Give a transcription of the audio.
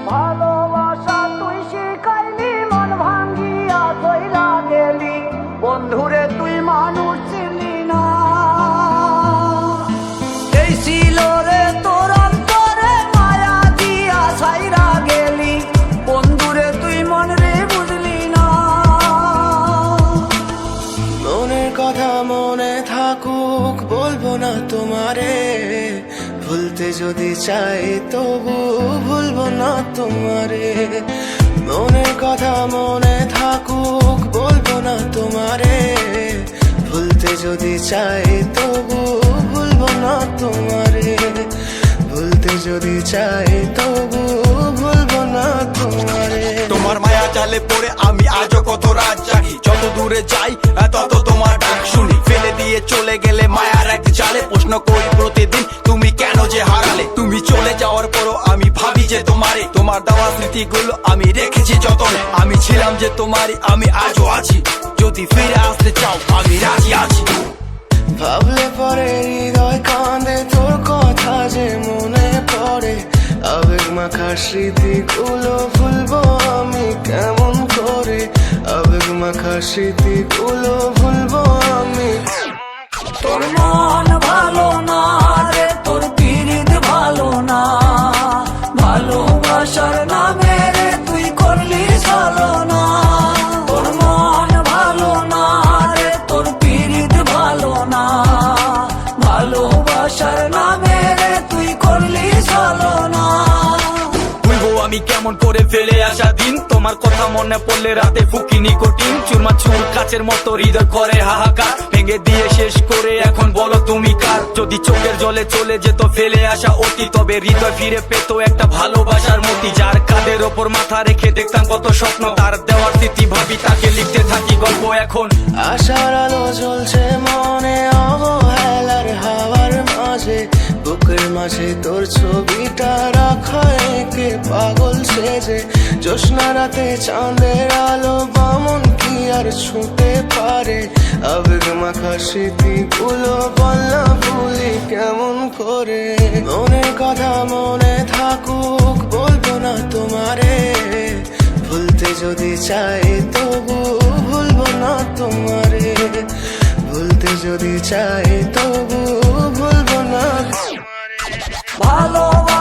ভালোবাসা তুই শিখাইলি, মন ভাঙ্গিয়া চইলা গেলি, বন্ধুরে তুই মানুষ চিনলি না। এই ছিল রে তোর অন্তরে মায়া দিয়া ছাইরা গেলি, বন্ধুরে তুই মন রে বুঝলি না। মনের কথা মনে থাকুক বলবো না তোমারে, ভুলতে যদি চাই তবু ভুলবো না তোমারে। মনের কথা মনে থাকুক বলবো না তোমারে, ভুলতে যদি চাই তবু ভুলবো না তোমারে। ভুলতে যদি চাই তবু ভুলবো না তোমারে। তোমার মায়া জালে পড়ে আমি আজও কত রাত জাগি, যত দূরে যাই তত তোমার ডাক শুনি। ফেলে দিয়ে চলে গেলে মায়ার এক জালে, প্রশ্ন করি প্রতিদিন তুমি কেন যে হারালে। তুমি চলে যাওয়ার পরও আমি ভাবি যে তোমারে, তোমার দেওয়া স্মৃতিগুলো আমি রেখেছি যতনে। আমি ছিলাম যে তোমারই, আমি আজও আছি, যদি ফিরে আসতে চাও আমি রাজি আছি। ভাবলে পরে হৃদয় কাঁদে, তোর কথা যে মনে পড়ে। আবেগ মাখা স্মৃতিগুলো ভুলবো আমি কেমন করে, আবেগ মাখা স্মৃতিগুলো ভুলবো আমি। তোর মন ভালো না রে, তোর পিরিত ভালো না, ভালোবাসার নামে রে তুই করলি ছলনা। তোর মন ভালো না রে, তোর পিরিত ভালো না, ভালোবাসার নামে রে তুই করলি ছলনা। ভুলবো আমি কেমন করে ফেলে আসা দিন, তোমার কথা মনে পড়লে রাতে ফুকি নিকোটিন। চুরমা চুর কাচের মতো হৃদয় করে হাহাকার, ভেঙে দিয়ে শেষ করে এখন বলো তুমি কার। যদি চোখের জলে চলে যেত ফেলে আসা অতি, তবে হৃদয় ফিরে পেত একটা ভালোবাসার মতি। যার কাঁধের ওপর মাথা রেখে দেখতাম কত স্বপ্ন, তার দেওয়ার স্মৃতি ভাবি তাকে লিখতে থাকি গল্প এখন। আশার আলো জ্বলছে মনে অবহেলার হাওয়ার মাঝে, বুকের মাঝে তোর ছবিটা রাখা একে পাগল সেজে। জ্যোৎস্না রাতে চাঁদের আলো বামন কি আর ছুঁতে পারে, আবেগ মাখা স্মৃতিগুলো বলনা ভুলি কেমন করে। মনের কথা মনে থাকুক বলবো না তোমারে, ভুলতে যদি চাই তবু ভুলবো না তোমারে। ভুলতে যদি চাই তবু ভুলবো না তোমারে। ভালোবাসা